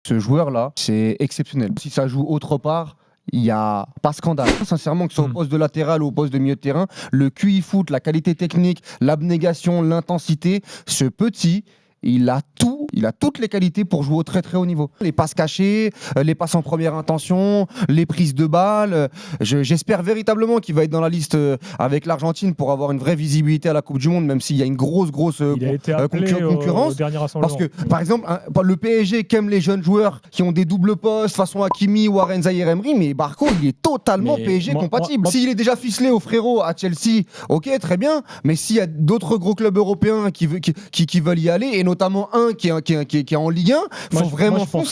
Ce joueur-là, c'est exceptionnel. Si ça joue autre part, il n'y a pas scandale. Sincèrement, que ce soit au poste de latéral ou au poste de milieu de terrain, le QI foot, la qualité technique, l'abnégation, l'intensité, ce petit, il a tout, il a toutes les qualités pour jouer au très très haut niveau. Les passes cachées, les passes en première intention, les prises de balles. J'espère véritablement qu'il va être dans la liste avec l'Argentine pour avoir une vraie visibilité à la Coupe du Monde, même s'il y a une grosse Il a été appelé concurrence. au dernier rassemblement. Parce que, par exemple, le PSG qui aime les jeunes joueurs qui ont des doubles postes, façon Hakimi ou Warren Zaïre-Emery, mais Barco, il est totalement PSG compatible. S'il est déjà ficelé au frérot à Chelsea, ok, très bien, mais s'il y a d'autres gros clubs européens qui veulent y aller, et notamment un qui est en Ligue 1, il faut vraiment foncer.